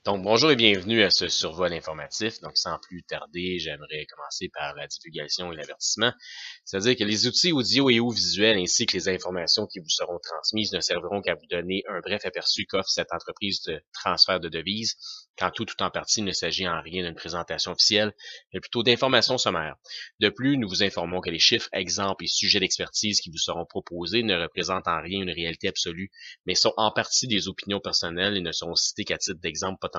Donc, bonjour et bienvenue à ce survol informatif. Donc, sans plus tarder, j'aimerais commencer par la divulgation et l'avertissement. C'est-à-dire que les outils audio et ou visuels ainsi que les informations qui vous seront transmises ne serviront qu'à vous donner un bref aperçu qu'offre cette entreprise de transfert de devises, quand tout en partie ne s'agit en rien d'une présentation officielle, mais plutôt d'informations sommaires. De plus, nous vous informons que les chiffres, exemples et sujets d'expertise qui vous seront proposés ne représentent en rien une réalité absolue, mais sont en partie des opinions personnelles et ne seront cités qu'à titre d'exemple potentiel.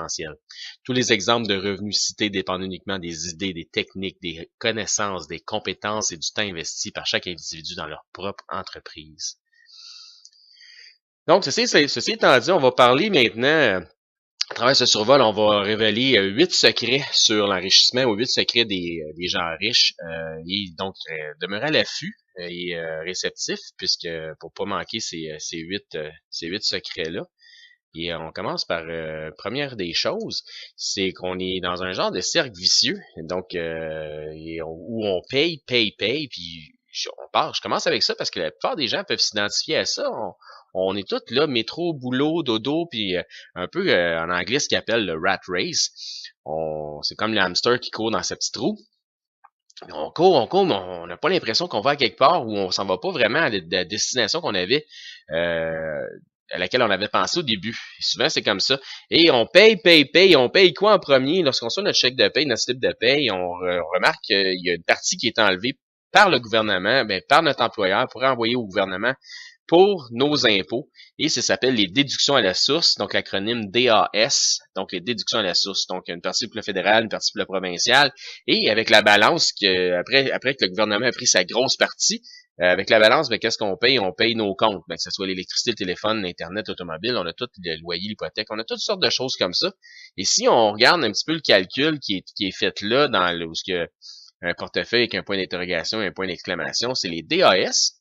Tous les exemples de revenus cités dépendent uniquement des idées, des techniques, des connaissances, des compétences et du temps investi par chaque individu dans leur propre entreprise. Donc, ceci étant dit, on va parler maintenant, à travers ce survol, on va révéler 8 secrets sur l'enrichissement ou 8 secrets des gens riches. Et donc, demeurer à l'affût et réceptif, puisque pour pas manquer ces 8 secrets-là. Et on commence par première des choses, c'est qu'on est dans un genre de cercle vicieux, donc où on paye, puis je commence avec ça parce que la plupart des gens peuvent s'identifier à ça. On est tous là, métro, boulot, dodo, puis un peu en anglais ce qu'ils appellent le rat race. C'est comme le hamster qui court dans sa petite roue. On court, mais on n'a pas l'impression qu'on va à quelque part où on s'en va pas vraiment à la destination qu'on avait euh, à laquelle on avait pensé au début. Et souvent, c'est comme ça. Et on paye. On paye quoi en premier? Lorsqu'on reçoit notre chèque de paye, notre slip de paye, on remarque qu'il y a une partie qui est enlevée par le gouvernement, par notre employeur, pour envoyer au gouvernement pour nos impôts. Et ça s'appelle les déductions à la source, donc l'acronyme DAS, donc les déductions à la source. Donc une partie pour le fédéral, une partie pour le provincial. Et avec la balance, après que le gouvernement a pris sa grosse partie, avec la balance, qu'est-ce qu'on paye? On paye nos comptes, que ce soit l'électricité, le téléphone, l'Internet, l'automobile, on a tout le loyer, l'hypothèque, on a toutes sortes de choses comme ça. Et si on regarde un petit peu le calcul qui est fait là, dans le, où il y a un portefeuille avec un point d'interrogation et un point d'exclamation, c'est les DAS.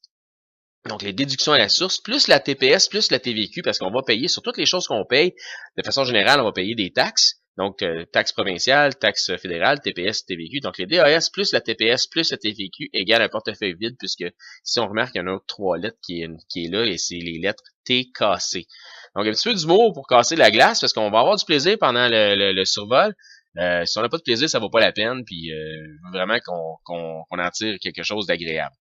Donc, les déductions à la source, plus la TPS, plus la TVQ, parce qu'on va payer sur toutes les choses qu'on paye. De façon générale, on va payer des taxes. Donc, taxes provinciales, taxes fédérales, TPS, TVQ. Donc, les DAS plus la TPS plus la TVQ égale un portefeuille vide, puisque si on remarque, il y en a trois lettres qui est là, et c'est les lettres TKC. Donc, un petit peu d'humour pour casser la glace, parce qu'on va avoir du plaisir pendant le survol. Si on n'a pas de plaisir, ça vaut pas la peine, puis vraiment qu'on en tire quelque chose d'agréable.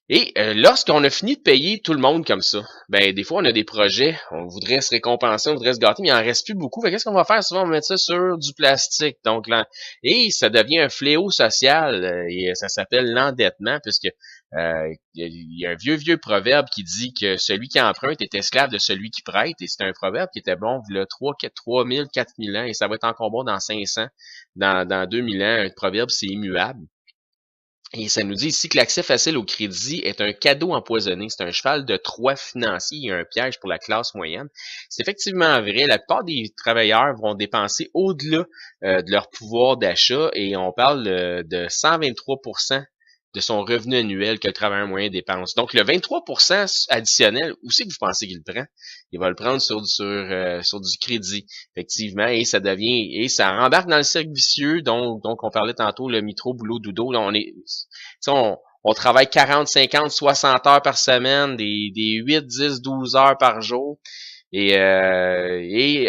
Et lorsqu'on a fini de payer tout le monde comme ça, des fois on a des projets, on voudrait se récompenser, on voudrait se gâter, mais il en reste plus beaucoup. Qu'est-ce qu'on va faire? Souvent on va mettre ça sur du plastique. Donc là, et ça devient un fléau social et ça s'appelle l'endettement, puisque il y a un vieux proverbe qui dit que celui qui emprunte est esclave de celui qui prête, et c'est un proverbe qui était bon il y a 3 000, 4 000 ans, et ça va être encore bon dans 500, dans 2000 ans. Un proverbe, c'est immuable. Et ça nous dit ici que l'accès facile au crédit est un cadeau empoisonné. C'est un cheval de Troie financier et un piège pour la classe moyenne. C'est effectivement vrai. La plupart des travailleurs vont dépenser au-delà de leur pouvoir d'achat, et on parle de 123% de son revenu annuel que le travailleur moyen dépense. Donc, le 23% additionnel, où c'est que vous pensez qu'il le prend? Il va le prendre sur du crédit, effectivement, et ça rembarque dans le cercle vicieux, donc on parlait tantôt, le mitro, boulot, dodo, là, on travaille 40, 50, 60 heures par semaine, des 8, 10, 12 heures par jour, et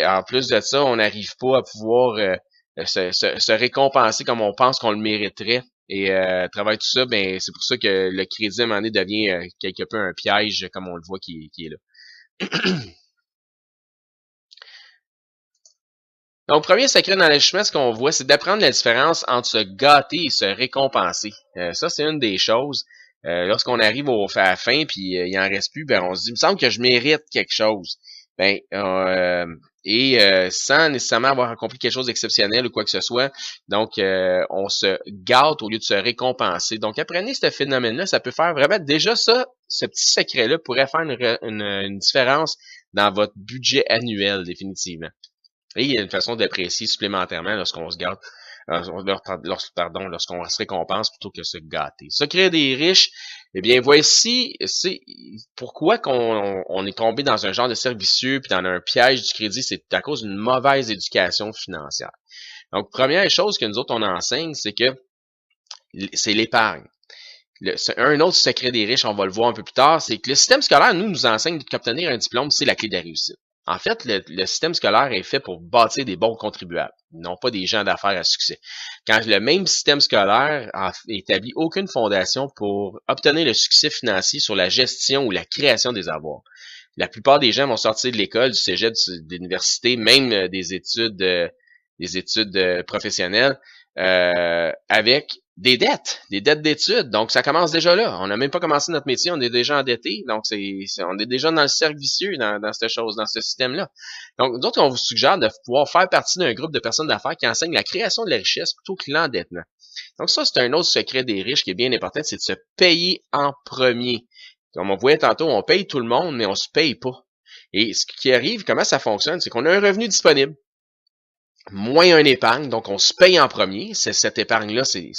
en plus de ça, on n'arrive pas à pouvoir se récompenser comme on pense qu'on le mériterait. Et à travers tout ça, c'est pour ça que le crédit à un moment donné devient quelque peu un piège, comme on le voit qui est là. Donc, premier secret dans l'enrichissement, ce qu'on voit, c'est d'apprendre la différence entre se gâter et se récompenser. Ça, c'est une des choses. Lorsqu'on arrive à la fin, puis il en reste plus, on se dit, il me semble que je mérite quelque chose. Sans nécessairement avoir accompli quelque chose d'exceptionnel ou quoi que ce soit. Donc, on se gâte au lieu de se récompenser. Donc, apprenez ce phénomène-là. Ça peut faire vraiment, déjà ça, ce petit secret-là pourrait faire une différence dans votre budget annuel, définitivement. Et il y a une façon d'apprécier supplémentairement lorsqu'on se gâte, lorsqu'on se récompense plutôt que se gâter. Secret des riches, eh bien, voici, c'est pourquoi on est tombé dans un genre de cercle vicieux puis dans un piège du crédit, c'est à cause d'une mauvaise éducation financière. Donc, première chose que nous autres, on enseigne, c'est que c'est l'épargne. Un autre secret des riches, on va le voir un peu plus tard, c'est que le système scolaire, nous enseigne qu'obtenir un diplôme, c'est la clé de la réussite. En fait, le système scolaire est fait pour bâtir des bons contribuables, non pas des gens d'affaires à succès. Quand le même système scolaire établit aucune fondation pour obtenir le succès financier sur la gestion ou la création des avoirs. La plupart des gens vont sortir de l'école, du cégep, de l'université, même des études professionnelles, avec des dettes d'études. Donc, ça commence déjà là. On n'a même pas commencé notre métier, on est déjà endetté. Donc, on est déjà dans le cercle vicieux dans cette chose, dans ce système-là. Donc, nous autres, on vous suggère de pouvoir faire partie d'un groupe de personnes d'affaires qui enseignent la création de la richesse plutôt que l'endettement. Donc, ça, c'est un autre secret des riches qui est bien important, c'est de se payer en premier. Comme on voyait tantôt, on paye tout le monde, mais on se paye pas. Et ce qui arrive, comment ça fonctionne, c'est qu'on a un revenu disponible, moins un épargne, donc on se paye en premier. Cette épargne-là, c'est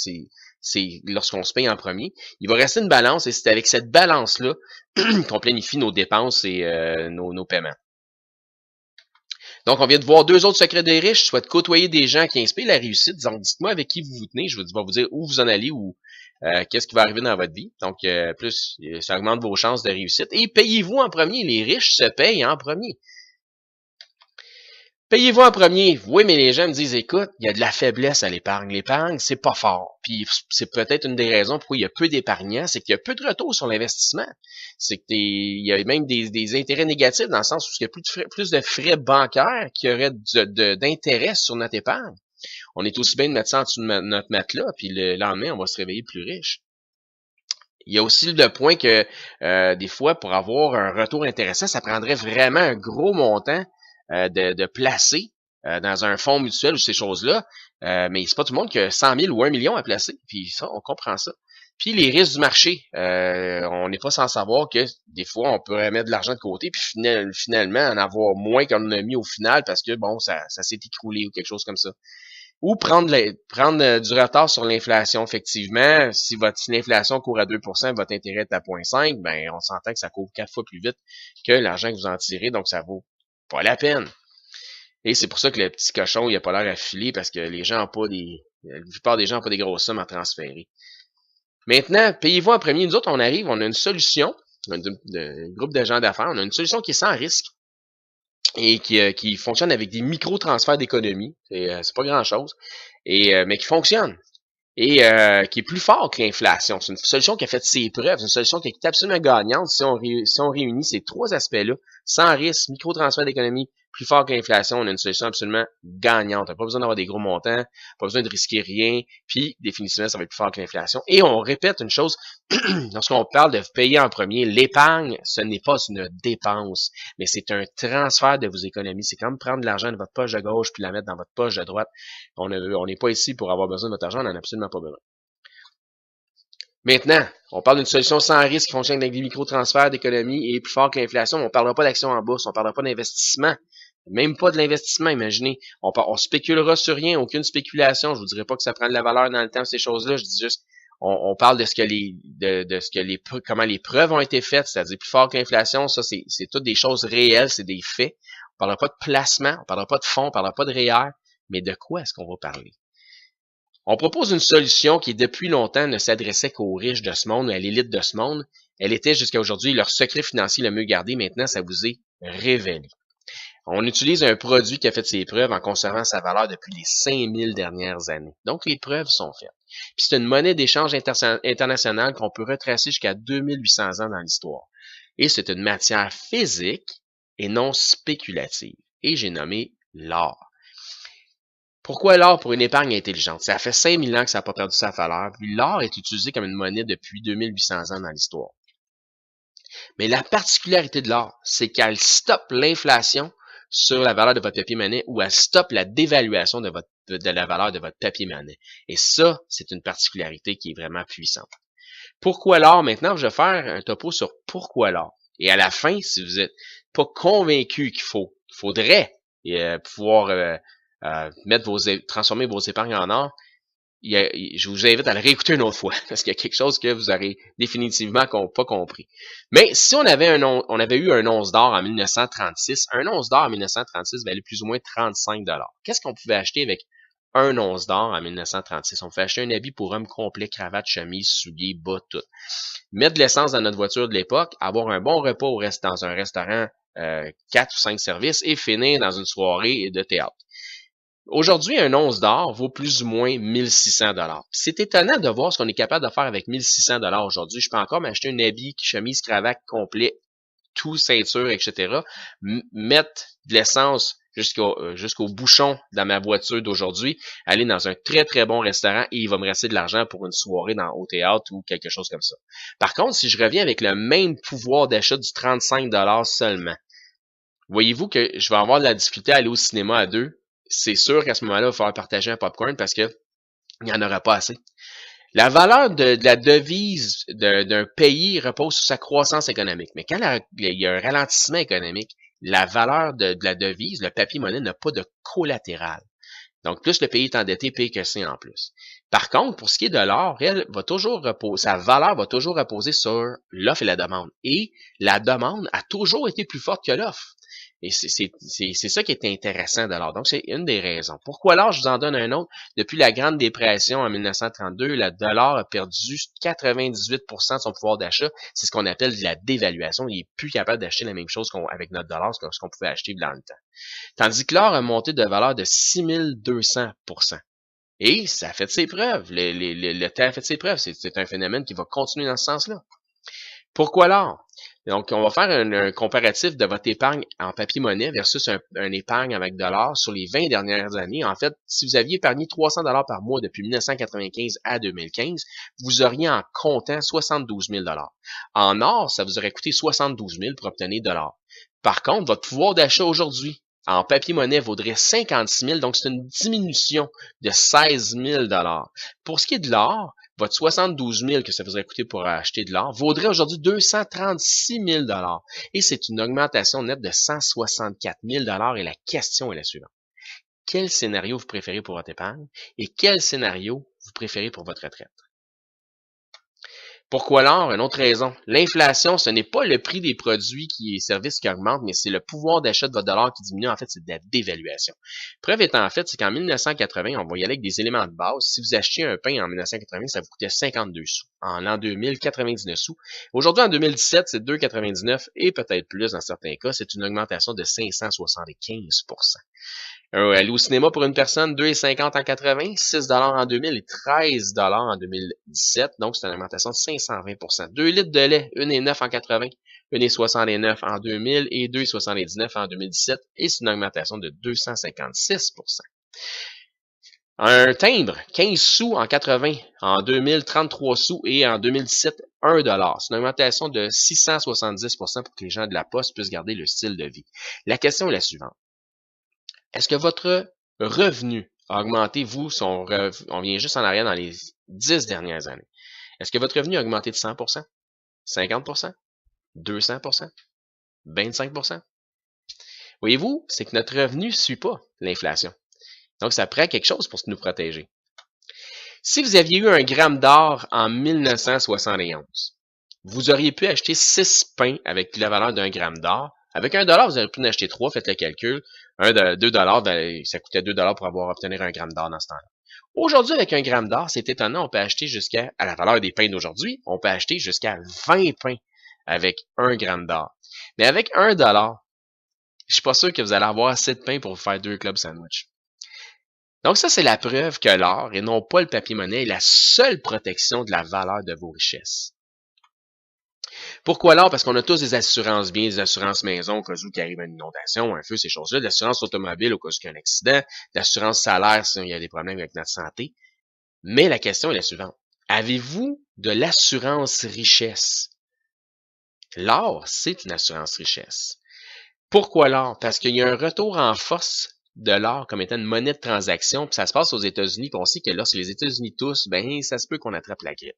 lorsqu'on se paye en premier. Il va rester une balance et c'est avec cette balance-là qu'on planifie nos dépenses et nos paiements. Donc, on vient de voir deux autres secrets des riches, soit de côtoyer des gens qui inspirent la réussite. Donc, dites-moi avec qui vous vous tenez, je vais vous dire où vous en allez ou qu'est-ce qui va arriver dans votre vie. Donc, plus, ça augmente vos chances de réussite. Et payez-vous en premier. Les riches se payent en premier. Payez-vous en premier. Oui, mais les gens me disent, écoute, il y a de la faiblesse à l'épargne. L'épargne, c'est pas fort. Puis c'est peut-être une des raisons pourquoi il y a peu d'épargnants, c'est qu'il y a peu de retour sur l'investissement. C'est que il y a même des intérêts négatifs dans le sens où il y a plus de frais bancaires qui auraient d'intérêt sur notre épargne. On est aussi bien de mettre ça en dessous de notre matelas, puis le lendemain, on va se réveiller plus riche. Il y a aussi le point que des fois, pour avoir un retour intéressant, ça prendrait vraiment un gros montant de placer dans un fonds mutuel ou ces choses-là. Mais c'est pas tout le monde qui a 100 000 ou 1 million à placer. Puis ça, on comprend ça. Puis les risques du marché, on n'est pas sans savoir que des fois, on pourrait mettre de l'argent de côté puis finalement en avoir moins qu'on en a mis au final parce que bon, ça s'est écroulé ou quelque chose comme ça. Ou prendre du retard sur l'inflation, effectivement. Si l'inflation court à 2%, votre intérêt est à 0,5, ben on s'entend que ça court 4 fois plus vite que l'argent que vous en tirez, donc ça vaut pas la peine. Et c'est pour ça que le petit cochon, il a pas l'air affilé parce que les gens la plupart des gens n'ont pas des grosses sommes à transférer. Maintenant, payez-vous en premier. Nous autres, on a une solution, un groupe de gens d'affaires, on a une solution qui est sans risque et qui fonctionne avec des micro-transferts d'économie. C'est pas grand-chose, mais qui fonctionne. Et qui est plus fort que l'inflation. C'est une solution qui a fait ses preuves. C'est une solution qui est absolument gagnante si on réunit ces trois aspects-là, sans risque, micro-transfert d'économie, plus fort que l'inflation, on a une solution absolument gagnante. On n'a pas besoin d'avoir des gros montants, pas besoin de risquer rien, puis définitivement, ça va être plus fort que l'inflation. Et on répète une chose, lorsqu'on parle de payer en premier, l'épargne, ce n'est pas une dépense, mais c'est un transfert de vos économies. C'est comme prendre de l'argent de votre poche de gauche puis la mettre dans votre poche de droite. On n'est pas ici pour avoir besoin de votre argent, on n'en a absolument pas besoin. Maintenant, on parle d'une solution sans risque qui fonctionne avec des micro-transferts d'économie et plus fort que l'inflation. On ne parlera pas d'action en bourse, on ne parlera pas d'investissement. Même pas de l'investissement, imaginez. On spéculera sur rien, aucune spéculation. Je vous dirai pas que ça prend de la valeur dans le temps, ces choses-là. Je dis juste, on parle de comment les preuves ont été faites, c'est-à-dire plus fort que l'inflation. Ça, c'est toutes des choses réelles, c'est des faits. On parlera pas de placement, on parlera pas de fonds, on parlera pas de REER. Mais de quoi est-ce qu'on va parler? On propose une solution qui, depuis longtemps, ne s'adressait qu'aux riches de ce monde, à l'élite de ce monde. Elle était jusqu'à aujourd'hui leur secret financier le mieux gardé. Maintenant, ça vous est révélé. On utilise un produit qui a fait ses preuves en conservant sa valeur depuis les 5000 dernières années. Donc, les preuves sont faites. Puis c'est une monnaie d'échange internationale qu'on peut retracer jusqu'à 2800 ans dans l'histoire. Et c'est une matière physique et non spéculative. Et j'ai nommé l'or. Pourquoi l'or pour une épargne intelligente? Ça fait 5000 ans que ça n'a pas perdu sa valeur, puis l'or est utilisé comme une monnaie depuis 2800 ans dans l'histoire. Mais la particularité de l'or, c'est qu'elle stoppe l'inflation sur la valeur de votre papier-monnaie ou elle stoppe la dévaluation de la valeur de votre papier-monnaie. Et ça, c'est une particularité qui est vraiment puissante. Pourquoi l'or? Maintenant, je vais faire un topo sur pourquoi l'or. Et à la fin, si vous n'êtes pas convaincu qu'il faudrait pouvoir transformer vos épargnes en or, je vous invite à le réécouter une autre fois, parce qu'il y a quelque chose que vous aurez définitivement pas compris. Mais si on avait eu un once d'or en 1936, un once d'or en 1936 valait plus ou moins 35 $. Qu'est-ce qu'on pouvait acheter avec un once d'or en 1936? On pouvait acheter un habit pour homme complet, cravate, chemise, souliers, bas, tout. Mettre de l'essence dans notre voiture de l'époque, avoir un bon repas dans un restaurant 4 ou 5 services et finir dans une soirée de théâtre. Aujourd'hui, un once d'or vaut plus ou moins 1600 $. C'est étonnant de voir ce qu'on est capable de faire avec 1600 $ aujourd'hui. Je peux encore m'acheter un habit, chemise, cravate complet, tout, ceinture, etc. Mettre de l'essence jusqu'au bouchon dans ma voiture d'aujourd'hui, aller dans un très très bon restaurant et il va me rester de l'argent pour une soirée au théâtre ou quelque chose comme ça. Par contre, si je reviens avec le même pouvoir d'achat du 35 $ seulement, voyez-vous que je vais avoir de la difficulté à aller au cinéma à deux. C'est sûr qu'à ce moment-là, il va falloir partager un popcorn parce que il n'y en aura pas assez. La valeur de la devise d'un pays repose sur sa croissance économique. Mais quand il y a un ralentissement économique, la valeur de la devise, le papier-monnaie, n'a pas de collatéral. Donc, plus le pays est endetté, pire que c'est en plus. Par contre, pour ce qui est de l'or, sa valeur va toujours reposer sur l'offre et la demande. Et la demande a toujours été plus forte que l'offre. Et c'est ça qui est intéressant de l'or. Donc, c'est une des raisons. Pourquoi l'or? Je vous en donne un autre. Depuis la Grande Dépression en 1932, le dollar a perdu 98% de son pouvoir d'achat. C'est ce qu'on appelle de la dévaluation. Il est plus capable d'acheter la même chose avec notre dollar que ce qu'on pouvait acheter dans le temps. Tandis que l'or a monté de valeur de 6200%. Et ça a fait ses preuves. Le temps a fait ses preuves. C'est un phénomène qui va continuer dans ce sens-là. Pourquoi l'or? Donc, on va faire un comparatif de votre épargne en papier-monnaie versus un épargne avec dollars sur les 20 dernières années. En fait, si vous aviez épargné 300 $ par mois depuis 1995 à 2015, vous auriez en comptant 72 000 $. En or, ça vous aurait coûté 72 000 pour obtenir de l'or. Par contre, votre pouvoir d'achat aujourd'hui en papier-monnaie vaudrait 56 000, donc c'est une diminution de 16 000 $. Pour ce qui est de l'or, votre 72 000 que ça vous aurait coûté pour acheter de l'or vaudrait aujourd'hui 236 000 $. Et c'est une augmentation nette de 164 000 $. Et la question est la suivante. Quel scénario vous préférez pour votre épargne et quel scénario vous préférez pour votre retraite? Pourquoi l'or? Une autre raison. L'inflation, ce n'est pas le prix des produits et services qui augmente, mais c'est le pouvoir d'achat de votre dollar qui diminue. En fait, c'est de la dévaluation. Preuve étant en fait, c'est qu'en 1980, on va y aller avec des éléments de base. Si vous achetiez un pain en 1980, ça vous coûtait 52 sous. En l'an 2000, 99 sous. Aujourd'hui, en 2017, c'est 2,99 et peut-être plus dans certains cas. C'est une augmentation de 575%. Aller au cinéma pour une personne, 2,50 en 80, 6 $ en 2000 et 13 $ en 2017. Donc, c'est une augmentation de 520%. 2 litres de lait, 1,9 en 80, 1,69 en 2000 et 2,79 en 2017. Et c'est une augmentation de 256%. Un timbre, 15 sous en 80, en 2000, 33 sous et en 2017, 1 $. C'est une augmentation de 670% pour que les gens de la Poste puissent garder le style de vie. La question est la suivante. Est-ce que votre revenu a augmenté, on vient juste en arrière dans les 10 dernières années. Est-ce que votre revenu a augmenté de 100%, 50%, 200%, 25%? Voyez-vous, c'est que notre revenu ne suit pas l'inflation. Donc, ça prend quelque chose pour nous protéger. Si vous aviez eu 1 gramme d'or en 1971, vous auriez pu acheter 6 pains avec la valeur d'1 gramme d'or. Avec 1 $, vous auriez pu en acheter 3, faites le calcul. 2 $, ça coûtait 2 $ pour obtenir 1 gramme d'or dans ce temps-là. Aujourd'hui, avec 1 gramme d'or, c'est étonnant, on peut acheter à la valeur des pains d'aujourd'hui, on peut acheter jusqu'à 20 pains avec 1 gramme d'or. Mais avec 1 $, je suis pas sûr que vous allez avoir assez de pain pour vous faire 2 clubs sandwich. Donc ça, c'est la preuve que l'or, et non pas le papier-monnaie, est la seule protection de la valeur de vos richesses. Pourquoi l'or? Parce qu'on a tous des assurances biens, des assurances maison au cas où il arrive une inondation, un feu, ces choses-là, de l'assurance automobile au cas où il y a un accident, de l'assurance salaire si il y a des problèmes avec notre santé. Mais la question est la suivante. Avez-vous de l'assurance richesse? L'or, c'est une assurance richesse. Pourquoi l'or? Parce qu'il y a un retour en force de l'or comme étant une monnaie de transaction, puis ça se passe aux États-Unis, puis on sait que lorsque les États-Unis toussent, ben ça se peut qu'on attrape la grippe.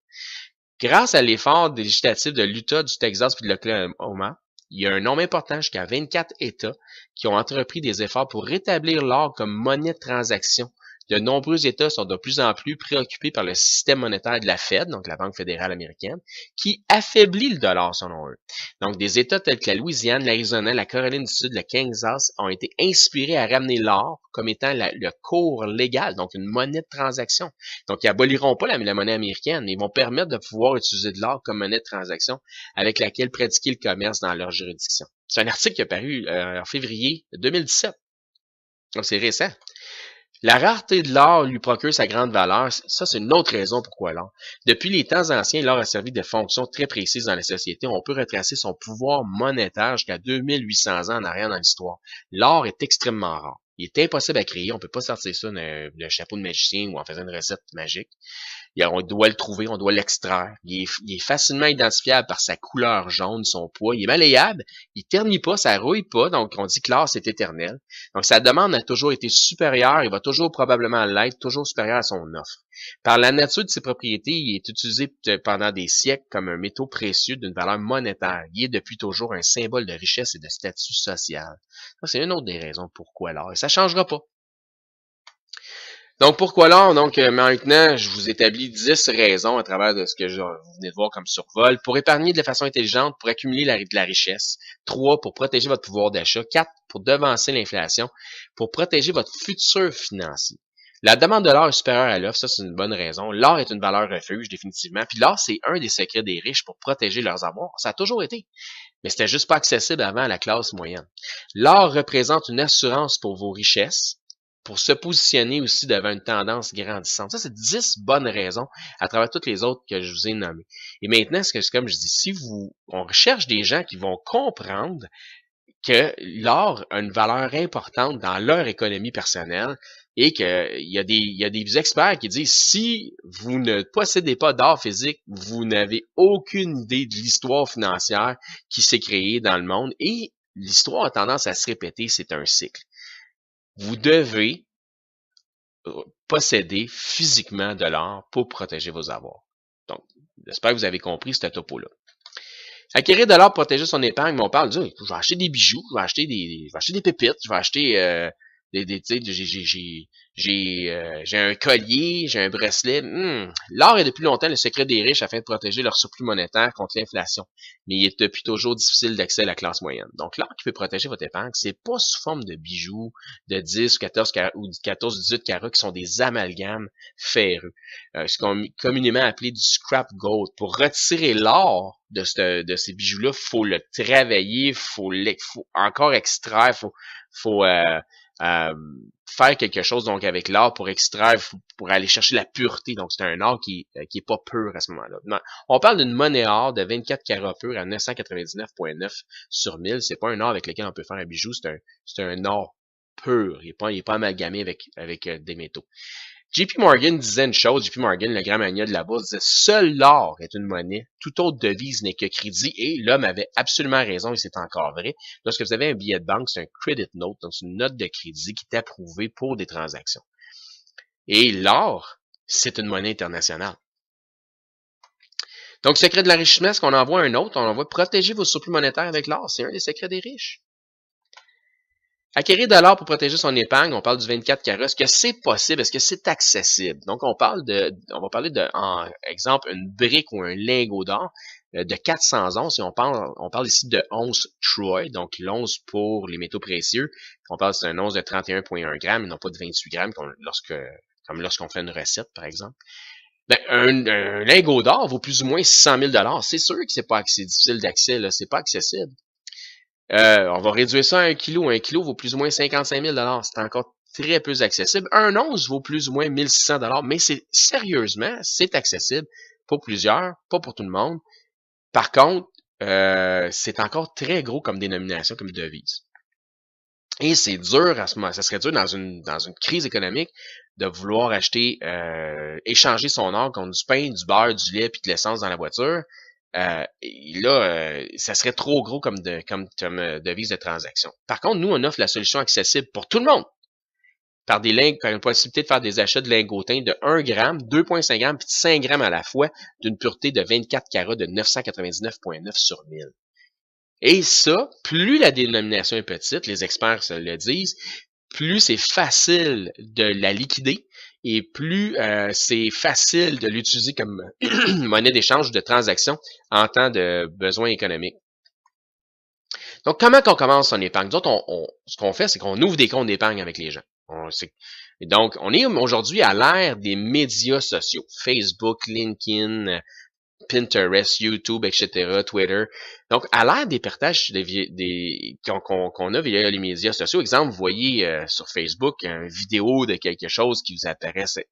Grâce à l'effort législatif de l'Utah, du Texas et de l'Oklahoma, il y a un nombre important, jusqu'à 24 États, qui ont entrepris des efforts pour rétablir l'or comme monnaie de transaction de nombreux États sont de plus en plus préoccupés par le système monétaire de la Fed, donc la Banque fédérale américaine, qui affaiblit le dollar selon eux. Donc, des États tels que la Louisiane, l'Arizona, la Caroline du Sud, le Kansas ont été inspirés à ramener l'or comme étant le cours légal, donc une monnaie de transaction. Donc, ils aboliront pas la monnaie américaine, mais ils vont permettre de pouvoir utiliser de l'or comme monnaie de transaction avec laquelle pratiquer le commerce dans leur juridiction. C'est un article qui a paru en février 2017. Donc, c'est récent. La rareté de l'or lui procure sa grande valeur. Ça, c'est une autre raison pourquoi l'or. Depuis les temps anciens, l'or a servi de fonction très précise dans la société. On peut retracer son pouvoir monétaire jusqu'à 2800 ans en arrière dans l'histoire. L'or est extrêmement rare. Il est impossible à créer. On peut pas sortir ça d'un chapeau de magicien ou en faisant une recette magique. On doit le trouver, on doit l'extraire. Il est facilement identifiable par sa couleur jaune, son poids. Il est malléable, il ternit pas, ça rouille pas, donc on dit que l'or, c'est éternel. Donc sa demande a toujours été supérieure, il va toujours probablement l'être, toujours supérieur à son offre. Par la nature de ses propriétés, il est utilisé pendant des siècles comme un métaux précieux d'une valeur monétaire. Il est depuis toujours un symbole de richesse et de statut social. C'est une autre des raisons pourquoi l'or. Et ça changera pas. Donc, pourquoi l'or? Donc, maintenant, je vous établis 10 raisons à travers de ce que vous venez de voir comme survol. Pour épargner de façon intelligente, pour accumuler de la richesse. 3, pour protéger votre pouvoir d'achat. 4, pour devancer l'inflation. Pour protéger votre futur financier. La demande de l'or est supérieure à l'offre, ça c'est une bonne raison. L'or est une valeur refuge, définitivement. Puis l'or, c'est un des secrets des riches pour protéger leurs avoirs. Ça a toujours été. Mais c'était juste pas accessible avant à la classe moyenne. L'or représente une assurance pour vos richesses, pour se positionner aussi devant une tendance grandissante. Ça, c'est 10 bonnes raisons à travers toutes les autres que je vous ai nommées. Et maintenant, comme je dis, si on recherche des gens qui vont comprendre que l'or a une valeur importante dans leur économie personnelle et qu'il y a des experts qui disent si vous ne possédez pas d'or physique, vous n'avez aucune idée de l'histoire financière qui s'est créée dans le monde et l'histoire a tendance à se répéter, c'est un cycle. Vous devez posséder physiquement de l'or pour protéger vos avoirs. Donc, j'espère que vous avez compris ce topo-là. Acquérir de l'or pour protéger son épargne, on parle de je vais acheter des bijoux, je vais acheter des pépites, je vais acheter j'ai un collier, j'ai un bracelet. L'or est depuis longtemps le secret des riches afin de protéger leur surplus monétaire contre l'inflation. Mais il est depuis toujours difficile d'accès à la classe moyenne. Donc, l'or qui peut protéger votre épargne, c'est pas sous forme de bijoux de 10 ou 14 ou 18 carats qui sont des amalgames ferreux. Ce qu'on communément appelé du scrap gold. Pour retirer l'or de ces bijoux-là, faut le travailler, faut encore extraire, faut faire quelque chose donc avec l'or pour extraire, pour aller chercher la pureté. Donc, c'est un or qui est pas pur à ce moment-là. Non, on parle d'une monnaie or de 24 carats pur à 999,9 sur 1000. C'est pas un or avec lequel on peut faire un bijou, c'est un or pur. Il est pas amalgamé avec des métaux. JP Morgan disait une chose, JP Morgan, le grand mania de la bourse, disait « Seul l'or est une monnaie, toute autre devise n'est que crédit. » Et l'homme avait absolument raison, et c'est encore vrai. Lorsque vous avez un billet de banque, c'est un credit note, donc c'est une note de crédit qui est approuvée pour des transactions. Et l'or, c'est une monnaie internationale. Donc, secret de l'enrichissement, est-ce qu'on envoie un autre? On envoie protéger vos surplus monétaires avec l'or. C'est un des secrets des riches. Acquérir de l'or pour protéger son épargne, on parle du 24 carats. Est-ce que c'est possible? Est-ce que c'est accessible? Donc, on va parler en exemple, une brique ou un lingot d'or de 400 onces. Et on parle ici de once troy, donc l'once pour les métaux précieux. On parle c'est un once de 31,1 grammes et non pas de 28 grammes comme lorsqu'on fait une recette, par exemple. Ben, un lingot d'or vaut plus ou moins 600 000 $. C'est sûr que c'est difficile d'accès, là. C'est pas accessible. On va réduire ça à 1 kilo. 1 kilo vaut plus ou moins 55 000 $. C'est encore très peu accessible. Un once vaut plus ou moins 1600 $. Mais sérieusement, c'est accessible pour plusieurs, pas pour tout le monde. Par contre, c'est encore très gros comme dénomination, comme devise. Et c'est dur à ce moment. Ça serait dur dans une crise économique de vouloir acheter, échanger son or contre du pain, du beurre, du lait puis de l'essence dans la voiture. Ça serait trop gros comme devise de transaction. Par contre, nous, on offre la solution accessible pour tout le monde. Par une possibilité de faire des achats de lingotins de 1 gramme, 2,5 grammes, puis de 5 grammes à la fois, d'une pureté de 24 carats de 999,9 sur 1000. Et ça, plus la dénomination est petite, les experts se le disent, plus c'est facile de la liquider et plus c'est facile de l'utiliser comme monnaie d'échange de transaction en temps de besoin économique. Donc, comment qu'on commence son épargne? Nous autres, ce qu'on fait, c'est qu'on ouvre des comptes d'épargne avec les gens. Donc, on est aujourd'hui à l'ère des médias sociaux. Facebook, LinkedIn, Pinterest, YouTube, etc., Twitter. Donc, à l'ère des partages qu'on a via les médias sociaux, exemple, vous voyez sur Facebook une vidéo de quelque chose qui vous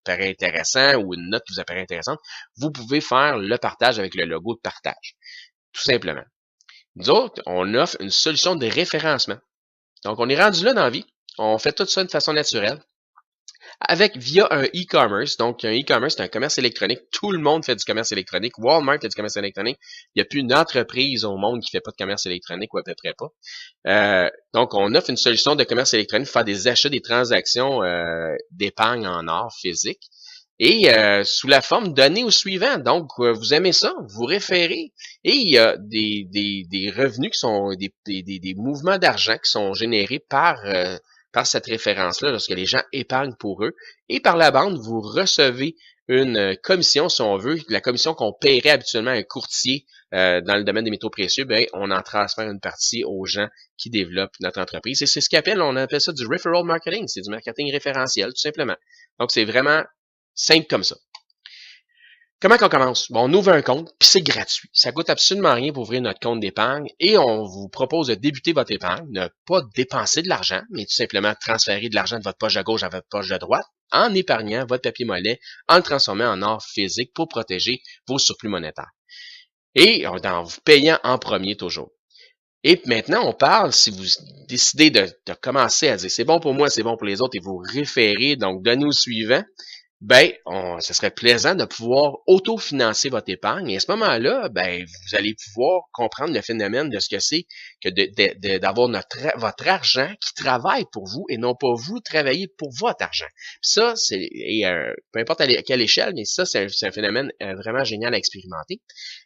paraît intéressant ou une note qui vous apparaît intéressante, vous pouvez faire le partage avec le logo de partage, tout simplement. Nous autres, on offre une solution de référencement. Donc, on est rendu là dans la vie. On fait tout ça de façon naturelle. Via un e-commerce. Donc, un e-commerce, c'est un commerce électronique. Tout le monde fait du commerce électronique. Walmart fait du commerce électronique. Il n'y a plus une entreprise au monde qui fait pas de commerce électronique ou à peu près pas. Donc, on offre une solution de commerce électronique pour faire des achats, des transactions d'épargne en or physique. Et sous la forme donnée au suivant. Donc, vous aimez ça, vous référez. Et il y a des revenus qui sont des mouvements d'argent qui sont générés par cette référence-là lorsque les gens épargnent pour eux. Et par la bande, vous recevez une commission, si on veut, la commission qu'on paierait habituellement à un courtier dans le domaine des métaux précieux, ben on en transfère une partie aux gens qui développent notre entreprise. Et c'est ce on appelle ça du referral marketing. C'est du marketing référentiel, tout simplement. Donc, c'est vraiment simple comme ça. Comment qu'on commence? Bon, on ouvre un compte, puis c'est gratuit. Ça coûte absolument rien pour ouvrir notre compte d'épargne et on vous propose de débuter votre épargne, ne pas dépenser de l'argent, mais tout simplement transférer de l'argent de votre poche de gauche à votre poche de droite en épargnant votre papier mollet, en le transformant en or physique pour protéger vos surplus monétaires. Et en vous payant en premier toujours. Et maintenant, on parle, si vous décidez de commencer à dire c'est bon pour moi, c'est bon pour les autres et vous référez, donc donnez au suivant, ben, ce serait plaisant de pouvoir autofinancer votre épargne. Et à ce moment-là, ben, vous allez pouvoir comprendre le phénomène de ce que c'est que d'avoir votre argent qui travaille pour vous et non pas vous travailler pour votre argent. Puis ça, peu importe à quelle échelle, mais ça, c'est un phénomène vraiment génial à expérimenter.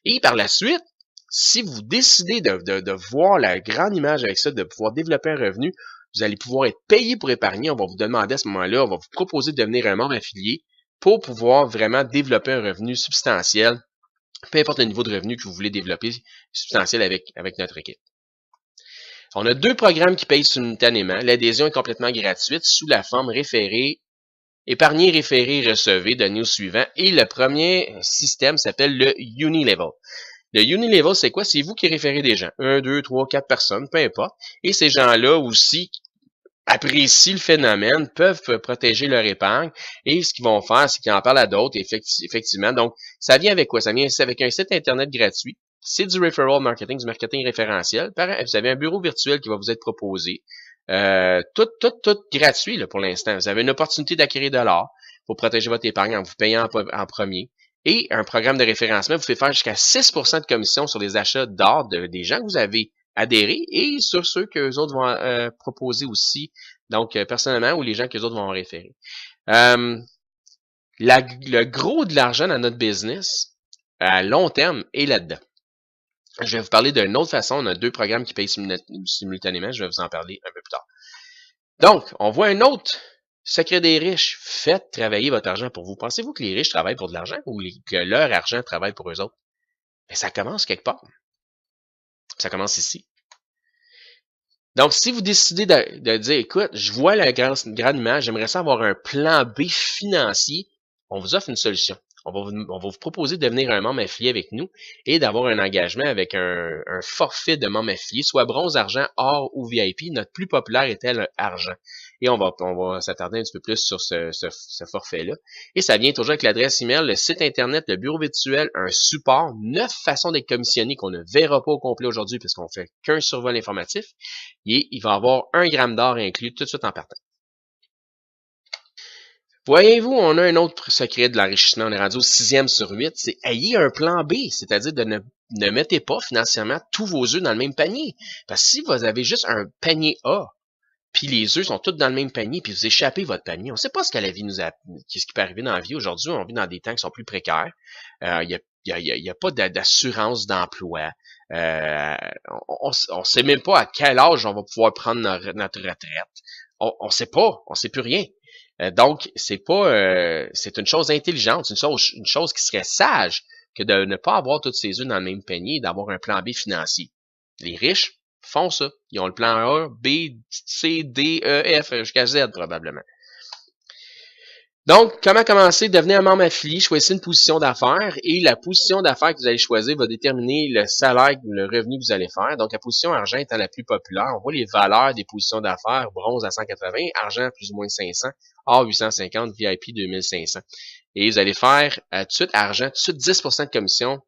Et par la suite, si vous décidez de voir la grande image avec ça, de pouvoir développer un revenu, vous allez pouvoir être payé pour épargner. On va vous demander à ce moment-là, on va vous proposer de devenir un membre affilié pour pouvoir vraiment développer un revenu substantiel, peu importe le niveau de revenu que vous voulez développer substantiel avec notre équipe. On a 2 programmes qui payent simultanément. L'adhésion est complètement gratuite sous la forme référé, épargner, référer, recevez, donner au suivant. Et le premier système s'appelle le Unilevel. Le Unilevel, c'est quoi? C'est vous qui référez des gens. 1, 2, 3, 4 personnes, peu importe. Et ces gens-là aussi apprécient le phénomène, peuvent protéger leur épargne. Et ce qu'ils vont faire, c'est qu'ils en parlent à d'autres, effectivement. Donc, ça vient avec quoi? Ça vient avec un site Internet gratuit. C'est du referral marketing, du marketing référentiel. Vous avez un bureau virtuel qui va vous être proposé. Tout gratuit là, pour l'instant. Vous avez une opportunité d'acquérir de l'or pour protéger votre épargne en vous payant en premier. Et un programme de référencement vous fait faire jusqu'à 6% de commission sur les achats d'or des gens que vous avez adhérés et sur ceux que les autres vont proposer aussi, donc personnellement, ou les gens que les autres vont référer. Le gros de l'argent dans notre business, à long terme, est là-dedans. Je vais vous parler d'une autre façon. On a 2 programmes qui payent simultanément. Je vais vous en parler un peu plus tard. Donc, on voit un autre secret des riches. Faites travailler votre argent pour vous. Pensez-vous que les riches travaillent pour de l'argent ou que leur argent travaille pour eux autres? Mais ça commence quelque part. Ça commence ici. Donc, si vous décidez de dire, écoute, je vois la grande image, j'aimerais ça avoir un plan B financier, on vous offre une solution. On va vous proposer de devenir un membre affilié avec nous et d'avoir un engagement avec un forfait de membre affilié, soit bronze, argent, or ou VIP. Notre plus populaire est argent. Et on va s'attarder un petit peu plus sur ce forfait-là. Et ça vient toujours avec l'adresse email, le site internet, le bureau virtuel, un support, 9 façons d'être commissionné qu'on ne verra pas au complet aujourd'hui puisqu'on fait qu'un survol informatif. Et il va y avoir 1 gramme d'or inclus tout de suite en partant. Voyez-vous, on a un autre secret de l'enrichissement. On est rendu au 6e sur 8. C'est ayez un plan B, c'est-à-dire de ne mettez pas financièrement tous vos œufs dans le même panier. Parce que si vous avez juste un panier A, puis les œufs sont tous dans le même panier, puis vous échappez votre panier, on ne sait pas ce que la vie qu'est-ce qui peut arriver dans la vie aujourd'hui. On vit dans des temps qui sont plus précaires. Il y a pas d'assurance d'emploi. On sait même pas à quel âge on va pouvoir prendre notre retraite. On sait pas, on sait plus rien. Donc, c'est pas, c'est une chose intelligente, une chose qui serait sage que de ne pas avoir toutes ses œufs dans le même panier, d'avoir un plan B financier. Les riches font ça. Ils ont le plan A, B, C, D, E, F, jusqu'à Z probablement. Donc, comment commencer? Devenez un membre affilié, choisissez une position d'affaires et la position d'affaires que vous allez choisir va déterminer le salaire, le revenu que vous allez faire. Donc, la position argent étant la plus populaire, on voit les valeurs des positions d'affaires, bronze à 180, argent plus ou moins 500, or 850, VIP 2500. Et vous allez faire tout de suite argent, tout de suite 10% de commission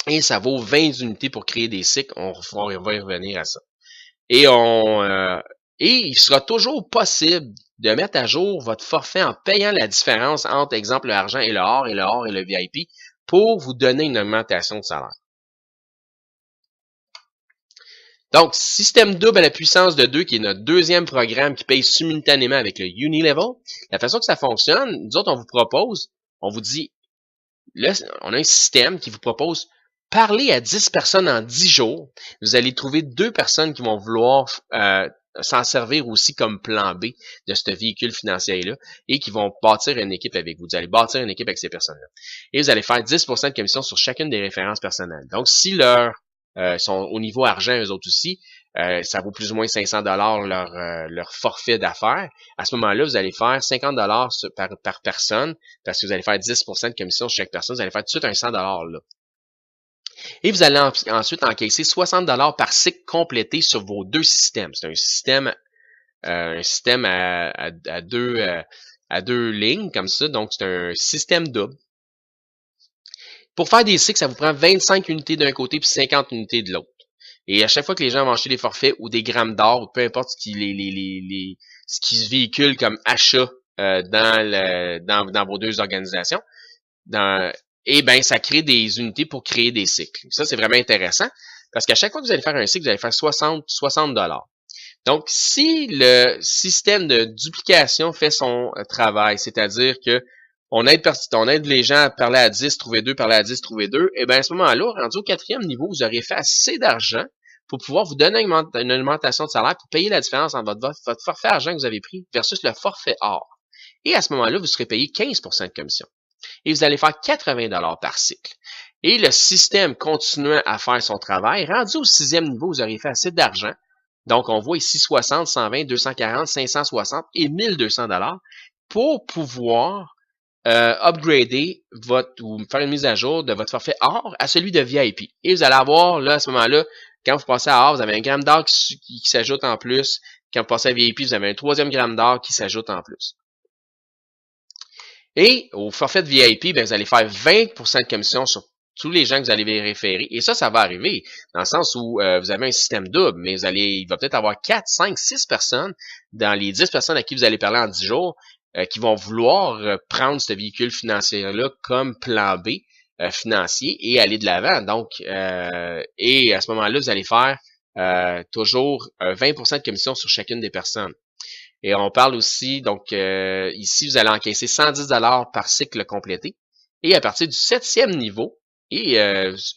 et ça vaut 20 unités pour créer des cycles. On va y revenir à ça. Et il sera toujours possible de mettre à jour votre forfait en payant la différence entre, exemple, le argent et le or et le VIP pour vous donner une augmentation de salaire. Donc, système double à la puissance de 2, qui est notre deuxième programme qui paye simultanément avec le Unilevel. La façon que ça fonctionne, nous autres, on vous propose, on vous dit, là, on a un système qui vous propose parler à 10 personnes en 10 jours. Vous allez trouver 2 personnes qui vont vouloir s'en servir aussi comme plan B de ce véhicule financier-là et qui vont bâtir une équipe avec vous. Vous allez bâtir une équipe avec ces personnes-là. Et vous allez faire 10% de commission sur chacune des références personnelles. Donc, si leurs sont au niveau argent, eux autres aussi, ça vaut plus ou moins 500 leur forfait d'affaires. À ce moment-là, vous allez faire 50 par personne parce que vous allez faire 10% de commission sur chaque personne. Vous allez faire tout de suite un 100 là. Et vous allez ensuite encaisser 60 par cycle complété sur vos 2 systèmes. C'est un système à deux lignes comme ça. Donc, c'est un système double. Pour faire des cycles, ça vous prend 25 unités d'un côté puis 50 unités de l'autre. Et à chaque fois que les gens vont acheter des forfaits ou des grammes d'or, ou peu importe ce qui se véhicule comme achat dans vos 2 organisations, et ben ça crée des unités pour créer des cycles. Ça, c'est vraiment intéressant parce qu'à chaque fois que vous allez faire un cycle, vous allez faire 60 $. Donc, si le système de duplication fait son travail, c'est-à-dire que on aide les gens à parler à 10, trouver 2, parler à 10, trouver 2, et bien à ce moment-là, rendu au 4e niveau, vous aurez fait assez d'argent pour pouvoir vous donner une augmentation de salaire pour payer la différence entre votre forfait argent que vous avez pris versus le forfait or. Et à ce moment-là, vous serez payé 15% de commission. Et vous allez faire 80 $ par cycle. Et le système continuant à faire son travail, rendu au 6e niveau, vous aurez fait assez d'argent. Donc, on voit ici 60, 120, 240, 560 et 1200 $ pour pouvoir upgrader ou faire une mise à jour de votre forfait or à celui de VIP. Et vous allez avoir, là, à ce moment-là, quand vous passez à or, vous avez un gramme d'or qui s'ajoute en plus. Quand vous passez à VIP, vous avez un 3e gramme d'or qui s'ajoute en plus. Et au forfait de VIP, ben, vous allez faire 20% de commission sur tous les gens que vous allez référer. Et ça va arriver dans le sens où vous avez un système double, mais il va peut-être avoir 4, 5, 6 personnes dans les 10 personnes à qui vous allez parler en 10 jours qui vont vouloir prendre ce véhicule financier-là comme plan B financier et aller de l'avant. Donc, et à ce moment-là, vous allez faire toujours 20% de commission sur chacune des personnes. Et on parle aussi, donc ici, vous allez encaisser 110 $ par cycle complété. Et à partir du 7e niveau,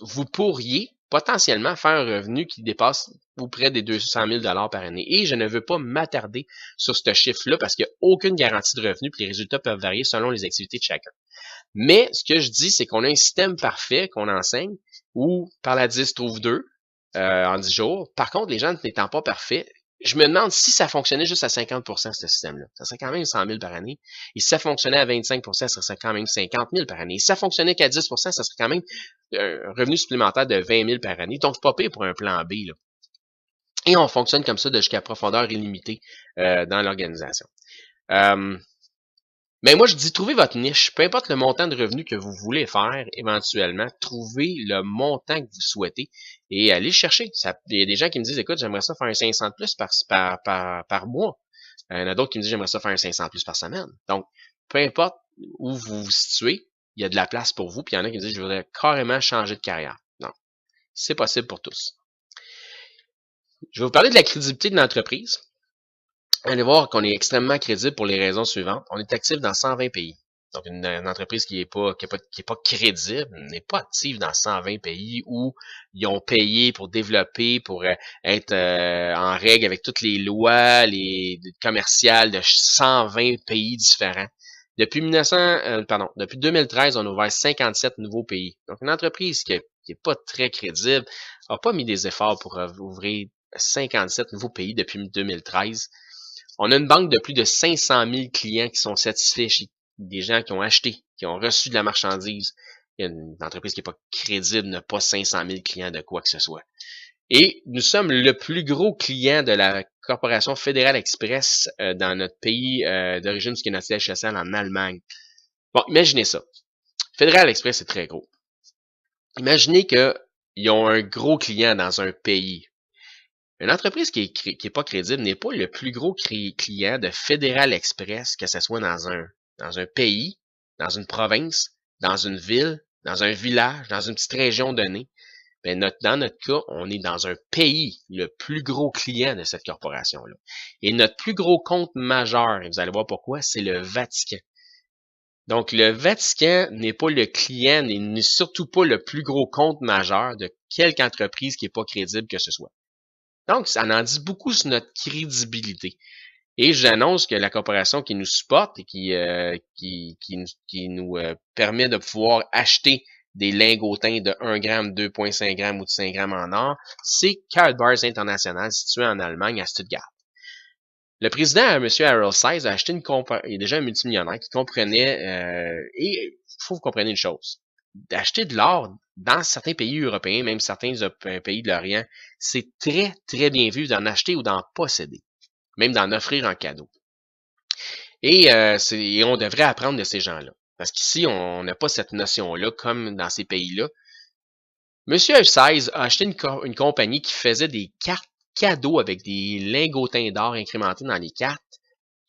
vous pourriez potentiellement faire un revenu qui dépasse ou près des 200 000 $ par année. Et je ne veux pas m'attarder sur ce chiffre-là parce qu'il n'y a aucune garantie de revenu, puis les résultats peuvent varier selon les activités de chacun. Mais ce que je dis, c'est qu'on a un système parfait qu'on enseigne où par la 10 trouve 2 en 10 jours. Par contre, les gens n'étant pas parfaits, je me demande si ça fonctionnait juste à 50% ce système-là. Ça serait quand même 100 000 par année. Et si ça fonctionnait à 25%, ça serait quand même 50 000 par année. Et si ça fonctionnait qu'à 10%, ça serait quand même un revenu supplémentaire de 20 000 par année. Donc, c'est pas pire pour un plan B, là. Et on fonctionne comme ça de jusqu'à profondeur illimitée dans l'organisation. Mais moi, je dis, trouvez votre niche. Peu importe le montant de revenus que vous voulez faire, éventuellement, trouvez le montant que vous souhaitez et allez le chercher. Il y a des gens qui me disent, écoute, j'aimerais ça faire un 500 de plus par mois. Il y en a d'autres qui me disent, j'aimerais ça faire un 500 de plus par semaine. Donc, peu importe où vous vous situez, il y a de la place pour vous. Puis il y en a qui me disent, je voudrais carrément changer de carrière. Non, c'est possible pour tous. Je vais vous parler de la crédibilité de l'entreprise. Allez voir qu'on est extrêmement crédible pour les raisons suivantes. On est actif dans 120 pays. Donc, une entreprise qui est pas crédible, n'est pas active dans 120 pays où ils ont payé pour développer, pour être en règle avec toutes les lois, les commerciales de 120 pays différents. Depuis 2013, on a ouvert 57 nouveaux pays. Donc, une entreprise qui est pas très crédible, n'a pas mis des efforts pour ouvrir 57 nouveaux pays depuis 2013. On a une banque de plus de 500 000 clients qui sont satisfaits chez des gens qui ont acheté, qui ont reçu de la marchandise. Il y a une entreprise qui n'est pas crédible, n'a pas 500 000 clients de quoi que ce soit. Et nous sommes le plus gros client de la Corporation Fédérale Express dans notre pays d'origine, ce qui est notre siège social en Allemagne. Bon, imaginez ça. Fédéral Express, c'est très gros. Imaginez qu'ils ont un gros client dans un pays. Une entreprise qui est pas crédible n'est pas le plus gros client de Fédéral Express, que ce soit dans un pays, dans une province, dans une ville, dans un village, dans une petite région donnée. Ben dans notre cas, on est dans un pays, le plus gros client de cette corporation-là. Et notre plus gros compte majeur, et vous allez voir pourquoi, c'est le Vatican. Donc, le Vatican n'est pas le client, n'est surtout pas le plus gros compte majeur de quelque entreprise qui n'est pas crédible que ce soit. Donc, ça en dit beaucoup sur notre crédibilité. Et j'annonce que la corporation qui nous supporte et qui nous permet de pouvoir acheter des lingotins de 1 gramme, 2,5 grammes ou de 5 grammes en or, c'est Karatbars International, situé en Allemagne, à Stuttgart. Le président, M. Harold Seiss, a acheté il est déjà un multimillionnaire qui comprenait, et il faut que vous compreniez une chose, d'acheter de l'or dans certains pays européens, même certains pays de l'Orient, c'est très, très bien vu d'en acheter ou d'en posséder, même d'en offrir en cadeau. Et on devrait apprendre de ces gens-là. Parce qu'ici, on n'a pas cette notion-là comme dans ces pays-là. M. Seiss a acheté une compagnie qui faisait des cartes cadeaux avec des lingotins d'or incrémentés dans les cartes,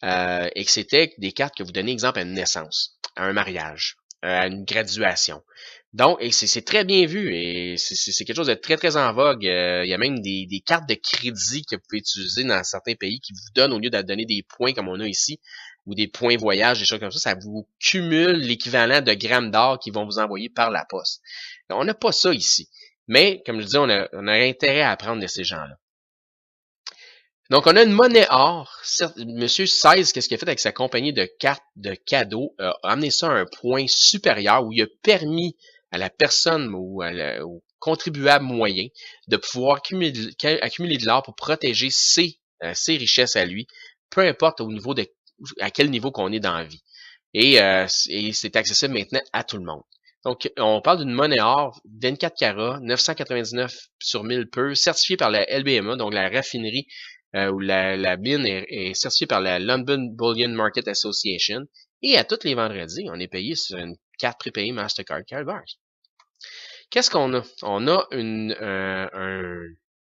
et que c'était des cartes que vous donnez, exemple, à une naissance, à un mariage, à une graduation. Donc, et c'est très bien vu et c'est quelque chose de très, très en vogue. Il y a même des cartes de crédit que vous pouvez utiliser dans certains pays qui vous donnent, au lieu de donner des points comme on a ici, ou des points voyage, des choses comme ça vous cumule l'équivalent de grammes d'or qu'ils vont vous envoyer par la poste. Donc, on n'a pas ça ici. Mais, comme je dis, on a intérêt à apprendre de ces gens-là. Donc, on a une monnaie or. Monsieur Seiss, qu'est-ce qu'il a fait avec sa compagnie de cartes de cadeaux, a amené ça à un point supérieur où il a permis à la personne ou au contribuable moyen de pouvoir accumuler de l'or pour protéger ses richesses à lui, peu importe à quel niveau qu'on est dans la vie. Et c'est accessible maintenant à tout le monde. Donc, on parle d'une monnaie or 24 carats, 999 sur 1000 peu, certifiée par la LBMA, donc la raffinerie où la mine est certifiée par la London Bullion Market Association. Et à tous les vendredis, on est payé sur une carte prépayée Mastercard Karatbars. Qu'est-ce qu'on a? On a une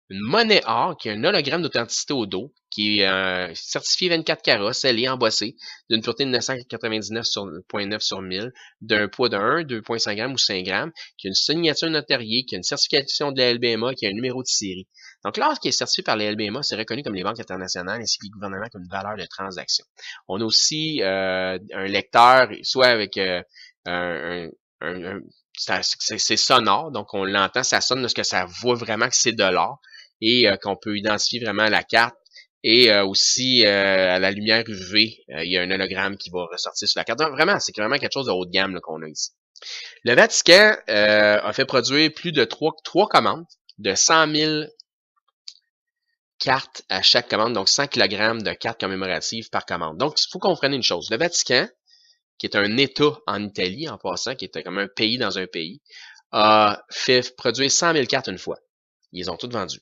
monnaie or qui a un hologramme d'authenticité au dos, qui est certifié 24 carats, scellé, embossé, d'une pureté de 999,9 sur 1000, d'un poids de 1, 2,5 grammes ou 5 grammes, qui a une signature notariée, qui a une certification de la LBMA, qui a un numéro de série. Donc, l'or qui est certifié par la LBMA, c'est reconnu comme les banques internationales ainsi que les gouvernements comme une valeur de transaction. On a aussi un lecteur, soit avec c'est sonore, donc on l'entend, ça sonne parce que ça voit vraiment que c'est de l'or et qu'on peut identifier vraiment la carte. Et aussi, à la lumière UV, il y a un hologramme qui va ressortir sur la carte. Donc, vraiment, c'est vraiment quelque chose de haut de gamme qu'on a ici. Le Vatican a fait produire plus de 3 commandes de 100 000 cartes à chaque commande, donc 100 kg de cartes commémoratives par commande. Donc, il faut comprendre une chose. Le Vatican, qui est un État en Italie, en passant, qui est comme un pays dans un pays, a fait produire 100 000 cartes une fois. Ils les ont toutes vendues.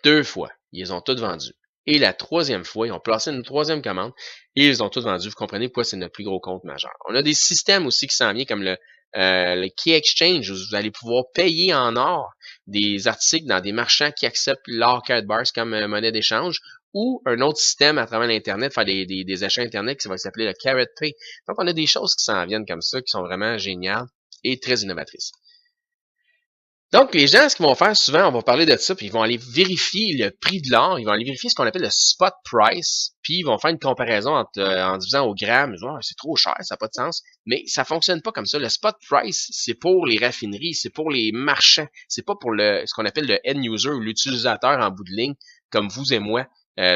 2 fois, ils les ont toutes vendues. Et la 3e fois, ils ont placé une 3e commande et ils ont toutes vendues. Vous comprenez pourquoi c'est notre plus gros compte majeur. On a des systèmes aussi qui s'en viennent comme le Key Exchange, où vous allez pouvoir payer en or des articles dans des marchands qui acceptent l'or Karatbars comme monnaie d'échange, ou un autre système à travers l'Internet, faire des achats Internet qui va s'appeler le Karat Pay. Donc, on a des choses qui s'en viennent comme ça, qui sont vraiment géniales et très innovatrices. Donc, les gens, ce qu'ils vont faire souvent, on va parler de ça, puis ils vont aller vérifier le prix de l'or, ils vont aller vérifier ce qu'on appelle le spot price, puis ils vont faire une comparaison en divisant au gramme. Ils vont dire, c'est trop cher, ça n'a pas de sens. Mais ça fonctionne pas comme ça. Le spot price, c'est pour les raffineries, c'est pour les marchands, c'est pas pour ce qu'on appelle le end user ou l'utilisateur en bout de ligne, comme vous et moi.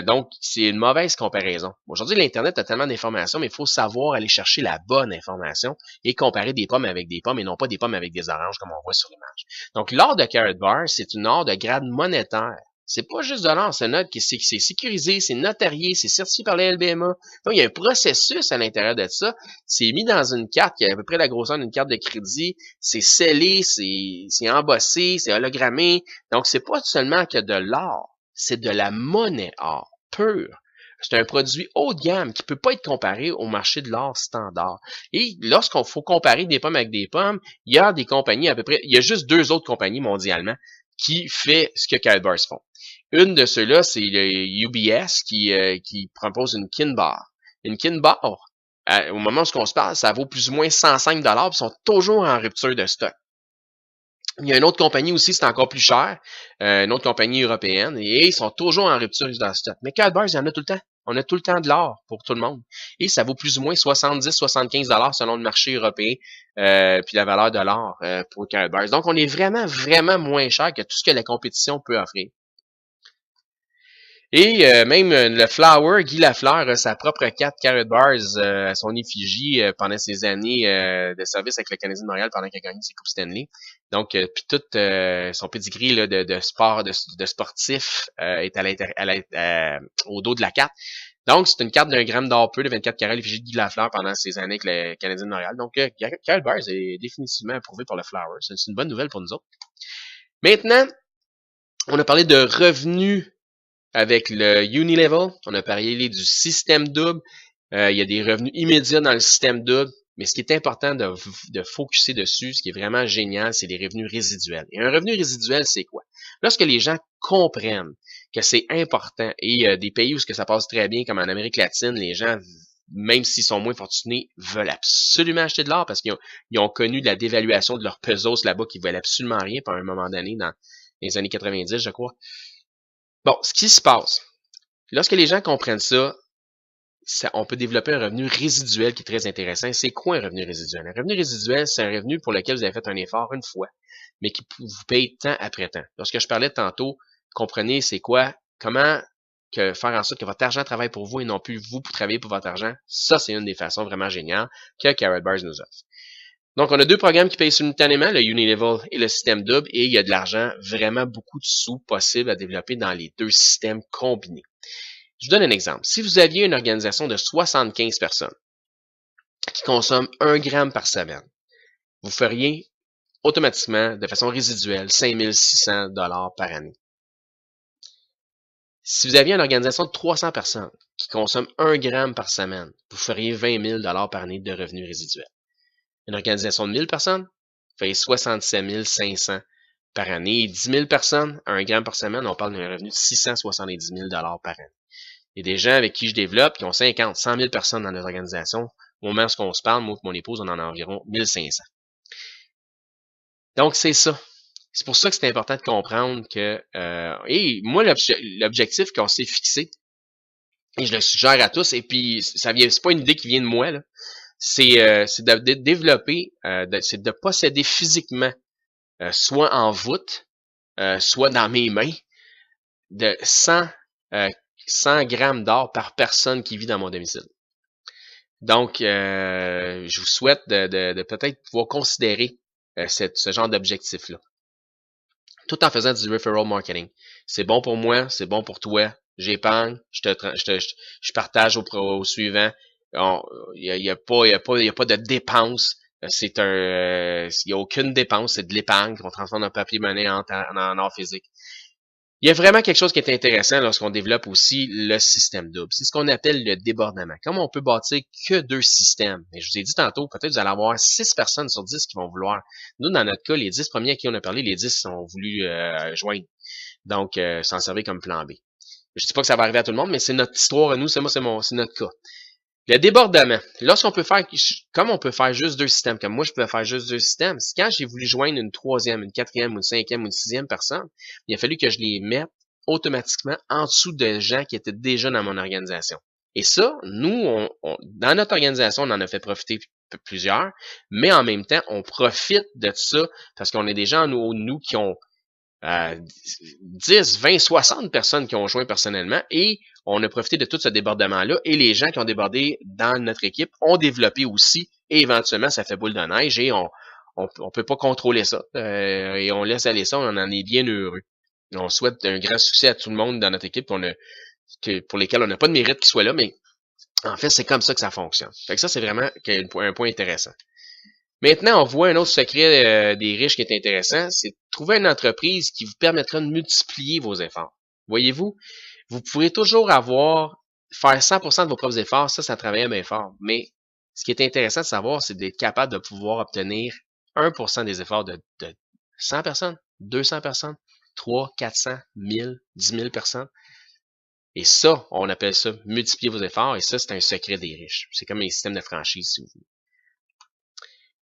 Donc, c'est une mauvaise comparaison. Aujourd'hui, l'Internet a tellement d'informations, mais il faut savoir aller chercher la bonne information et comparer des pommes avec des pommes et non pas des pommes avec des oranges comme on voit sur l'image. Donc, l'or de Karatbar, c'est une or de grade monétaire. C'est pas juste de l'or, c'est c'est sécurisé, c'est notarié, c'est certifié par la LBMA. Donc, il y a un processus à l'intérieur de ça. C'est mis dans une carte qui a à peu près la grosseur d'une carte de crédit. C'est scellé, c'est embossé, c'est hologrammé. Donc, c'est pas seulement que de l'or. C'est de la monnaie or pure. C'est un produit haut de gamme qui peut pas être comparé au marché de l'or standard. Et lorsqu'on faut comparer des pommes avec des pommes, il y a des compagnies à peu près, il y a juste 2 autres compagnies mondialement qui fait ce que Karatbars font. Une de ceux-là, c'est le UBS qui propose une Kinbar. Une Kinbar, au moment où on se parle, ça vaut plus ou moins 105 $, puis sont toujours en rupture de stock. Il y a une autre compagnie aussi, c'est encore plus cher, une autre compagnie européenne, et ils sont toujours en rupture dans stock. Mais Karatbars, il y en a tout le temps. On a tout le temps de l'or pour tout le monde. Et ça vaut plus ou moins 70-75 $ selon le marché européen, puis la valeur de l'or pour Karatbars. Donc, on est vraiment, vraiment moins cher que tout ce que la compétition peut offrir. Et même le Flower, Guy Lafleur, a sa propre carte Karatbars à son effigie pendant ses années de service avec le Canadien de Montréal pendant qu'il a gagné ses Coupes Stanley. Donc, puis tout son pedigree là, de sport, de sportif est au dos de la carte. Donc, c'est une carte d'1 gramme d'or peu de 24 carats à l'effigie de Guy Lafleur pendant ses années avec le Canadien de Montréal. Donc, Karatbars est définitivement approuvé pour le Flower. C'est une bonne nouvelle pour nous autres. Maintenant, on a parlé de revenus avec le Unilevel, on a parlé du système double. Il y a des revenus immédiats dans le système double, mais ce qui est important de focuser dessus, ce qui est vraiment génial, c'est les revenus résiduels. Et un revenu résiduel, c'est quoi? Lorsque les gens comprennent que c'est important, et des pays où ça passe très bien, comme en Amérique latine, les gens, même s'ils sont moins fortunés, veulent absolument acheter de l'or parce qu'ils ont connu la dévaluation de leur pesos là-bas qui valent absolument rien par un moment donné dans les années 90, je crois. Bon, ce qui se passe, lorsque les gens comprennent ça, on peut développer un revenu résiduel qui est très intéressant. C'est quoi un revenu résiduel? Un revenu résiduel, c'est un revenu pour lequel vous avez fait un effort une fois, mais qui vous paye temps après temps. Lorsque je parlais tantôt, comprenez c'est quoi, comment faire en sorte que votre argent travaille pour vous et non plus vous pour travailler pour votre argent. Ça, c'est une des façons vraiment géniales que Karatbars nous offre. Donc, on a 2 programmes qui payent simultanément, le Unilevel et le système double, et il y a de l'argent, vraiment beaucoup de sous possibles à développer dans les 2 systèmes combinés. Je vous donne un exemple. Si vous aviez une organisation de 75 personnes qui consomment 1 gramme par semaine, vous feriez automatiquement, de façon résiduelle, 5600 $ par année. Si vous aviez une organisation de 300 personnes qui consomment 1 gramme par semaine, vous feriez 20 000 $ par année de revenus résiduels. Une organisation de 1000 personnes fait 67 500 par année. Et 10 000 personnes, 1 gramme par semaine, on parle d'un revenu de 670 000 $ par année. Il y a des gens avec qui je développe qui ont 50, 100 000 personnes dans notre organisation. Au moment où on se parle, moi et mon épouse, on en a environ 1500. Donc, c'est ça. C'est pour ça que c'est important de comprendre que... et moi, l'objectif qu'on s'est fixé, et je le suggère à tous, et puis c'est pas une idée qui vient de moi, là, c'est de développer, c'est de posséder physiquement, soit en voûte, soit dans mes mains, de 100 grammes d'or par personne qui vit dans mon domicile. Donc, je vous souhaite de peut-être pouvoir considérer ce genre d'objectif-là. Tout en faisant du referral marketing. C'est bon pour moi, c'est bon pour toi. J'épargne, je partage au suivant. Il y a pas de dépenses. Il y a aucune dépense, c'est de l'épargne qu'on transforme en papier-monnaie en or physique. Il y a vraiment quelque chose qui est intéressant lorsqu'on développe aussi le système double. C'est ce qu'on appelle le débordement. Comment on peut bâtir que 2 systèmes? Et je vous ai dit tantôt, peut-être vous allez avoir 6 personnes sur 10 qui vont vouloir. Nous, dans notre cas, les 10 premiers à qui on a parlé, les 10 ont voulu joindre. Donc, s'en servir comme plan B. Je dis pas que ça va arriver à tout le monde, mais c'est notre histoire à nous, c'est notre cas. Le débordement. Lorsqu'on peut faire, comme on peut faire juste 2 systèmes, comme moi je pouvais faire juste 2 systèmes, quand j'ai voulu joindre une 3e, une 4e, une 5e ou une 6e personne, il a fallu que je les mette automatiquement en dessous de gens qui étaient déjà dans mon organisation. Et ça, nous, dans notre organisation, on en a fait profiter plusieurs, mais en même temps, on profite de ça parce qu'on est des gens, nous qui ont 10, 20, 60 personnes qui ont joint personnellement et on a profité de tout ce débordement-là et les gens qui ont débordé dans notre équipe ont développé aussi et éventuellement ça fait boule de neige et on peut pas contrôler ça et on laisse aller ça, on en est bien heureux. On souhaite un grand succès à tout le monde dans notre équipe pour lesquels on n'a pas de mérite qu'ils soient là, mais en fait c'est comme ça que ça fonctionne. Fait que ça c'est vraiment un point intéressant. Maintenant, on voit un autre secret des riches qui est intéressant, c'est de trouver une entreprise qui vous permettra de multiplier vos efforts. Voyez-vous, vous pourrez toujours faire 100% de vos propres efforts, ça travaille bien fort. Mais ce qui est intéressant de savoir, c'est d'être capable de pouvoir obtenir 1% des efforts de 100 personnes, 200 personnes, 3, 400, 1000, 10 000 personnes. Et ça, on appelle ça multiplier vos efforts, et ça, c'est un secret des riches. C'est comme un système de franchise, si vous voulez.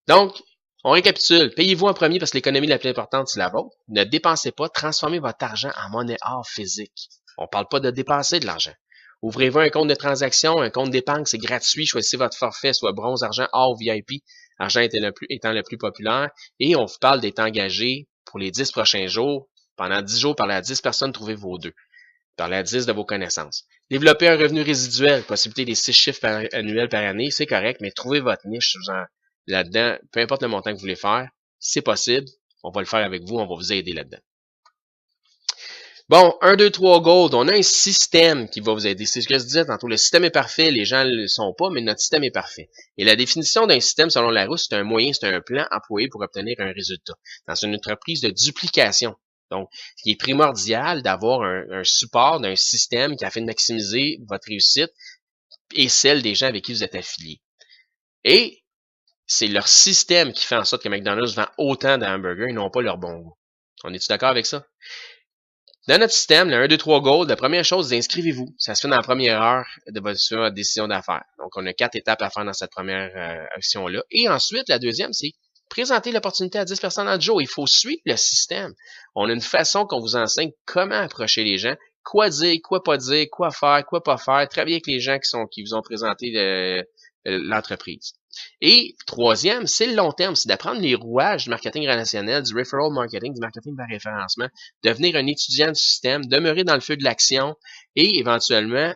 Donc, on récapitule. Payez-vous en premier parce que l'économie la plus importante, c'est la vôtre. Ne dépensez pas. Transformez votre argent en monnaie hors physique. On ne parle pas de dépenser de l'argent. Ouvrez-vous un compte de transaction, un compte d'épargne, c'est gratuit. Choisissez votre forfait, soit bronze, argent, or ou VIP. Argent étant le plus populaire. Et on vous parle d'être engagé pour les 10 prochains jours. Pendant 10 jours, parlez à 10 personnes, trouvez vos 2. Parlez à 10 de vos connaissances. Développez un revenu résiduel. Possibilité des 6 chiffres annuels par année, c'est correct, mais trouvez votre niche. Là-dedans, peu importe le montant que vous voulez faire, c'est possible, on va le faire avec vous, on va vous aider là-dedans. Bon, 1, 2, 3 Gold, on a un système qui va vous aider. C'est ce que je disais tantôt, le système est parfait, les gens ne le sont pas, mais notre système est parfait. Et la définition d'un système, selon Larousse, c'est un moyen, c'est un plan employé pour obtenir un résultat. Dans une entreprise de duplication. Donc, il est primordial d'avoir un support d'un système qui a fait de maximiser votre réussite et celle des gens avec qui vous êtes affiliés. Et c'est leur système qui fait en sorte que McDonald's vend autant de hamburgers et non pas leur bon goût. On est-tu d'accord avec ça? Dans notre système, le 1, 2, 3 Gold, la première chose, c'est inscrivez-vous. Ça se fait dans la première heure de votre décision d'affaires. Donc, on a 4 étapes à faire dans cette première action-là. Et ensuite, la deuxième, c'est présenter l'opportunité à 10 personnes dans le jour. Il faut suivre le système. On a une façon qu'on vous enseigne comment approcher les gens, quoi dire, quoi pas dire, quoi pas faire, travailler avec les gens qui vous ont présenté l'entreprise. Et troisième, c'est le long terme, c'est d'apprendre les rouages du marketing relationnel, du referral marketing, du marketing par référencement, devenir un étudiant du système, demeurer dans le feu de l'action et éventuellement,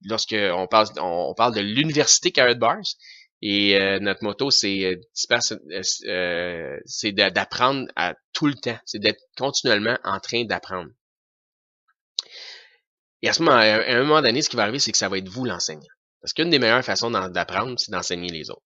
lorsqu'on parle de l'université Karatbars, et notre motto, c'est d'apprendre à tout le temps, c'est d'être continuellement en train d'apprendre. Et à un moment donné, ce qui va arriver, c'est que ça va être vous l'enseignant. Parce qu'une des meilleures façons d'apprendre, c'est d'enseigner les autres.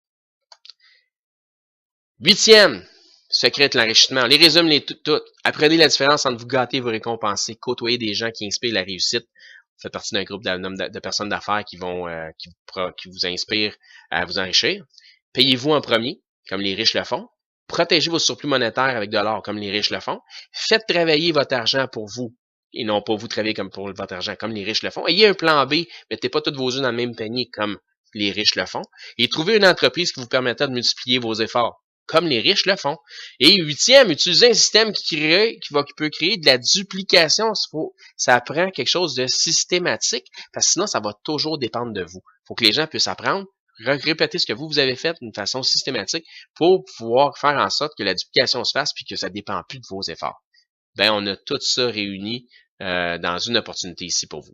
8e, secret de l'enrichissement. Les résume toutes. Apprenez la différence entre vous gâter et vous récompenser. Côtoyez des gens qui inspirent la réussite. Vous faites partie d'un groupe de personnes d'affaires qui vous inspirent à vous enrichir. Payez-vous en premier, comme les riches le font. Protégez vos surplus monétaires avec de l'or, comme les riches le font. Faites travailler votre argent pour vous. Et non pas vous travailler comme pour votre argent, comme les riches le font. Ayez un plan B, mettez pas tous vos œufs dans le même panier, comme les riches le font. Et trouvez une entreprise qui vous permettra de multiplier vos efforts, comme les riches le font. Et 8e, utilisez un système qui peut créer de la duplication. Ça prend quelque chose de systématique, parce que sinon, ça va toujours dépendre de vous. Il faut que les gens puissent apprendre, répéter ce que vous avez fait d'une façon systématique pour pouvoir faire en sorte que la duplication se fasse puis que ça ne dépend plus de vos efforts. Ben, on a tout ça réuni dans une opportunité ici pour vous.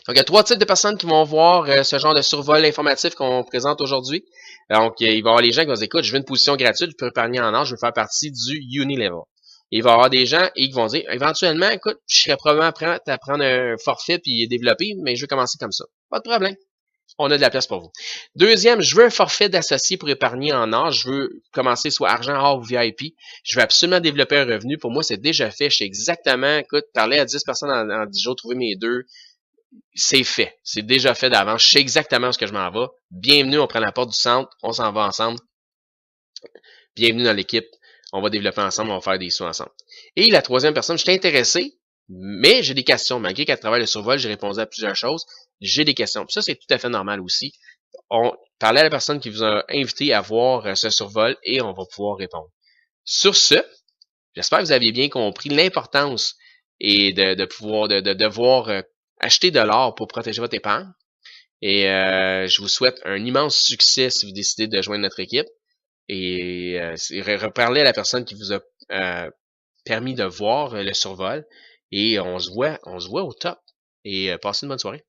Donc, il y a 3 types de personnes qui vont voir ce genre de survol informatif qu'on présente aujourd'hui. Donc, il va y avoir les gens qui vont dire, écoute, je veux une position gratuite, je peux épargner en or, je veux faire partie du Unilevel. Et il va y avoir des gens qui vont dire, éventuellement, écoute, je serais probablement prêt à prendre un forfait puis développer, mais je veux commencer comme ça. Pas de problème. On a de la place pour vous. Deuxième, je veux un forfait d'associé pour épargner en or. Je veux commencer soit argent, or ou VIP. Je veux absolument développer un revenu. Pour moi, c'est déjà fait. Je sais exactement, écoute, parler à 10 personnes en 10 jours, trouver mes 2, c'est fait. C'est déjà fait d'avance. Je sais exactement où ce que je m'en vais. Bienvenue, on prend la porte du centre. On s'en va ensemble. Bienvenue dans l'équipe. On va développer ensemble. On va faire des sous ensemble. Et la troisième personne, je suis intéressé, mais j'ai des questions. Malgré qu'à travers le survol, j'ai répondu à plusieurs choses. j'ai des questions. Puis ça, c'est tout à fait normal aussi. Parlez à la personne qui vous a invité à voir ce survol et on va pouvoir répondre. Sur ce, j'espère que vous aviez bien compris l'importance et de pouvoir de devoir acheter de l'or pour protéger votre épargne. Et je vous souhaite un immense succès si vous décidez de joindre notre équipe. Et reparlez à la personne qui vous a permis de voir le survol. Et on se voit au top. Et passez une bonne soirée.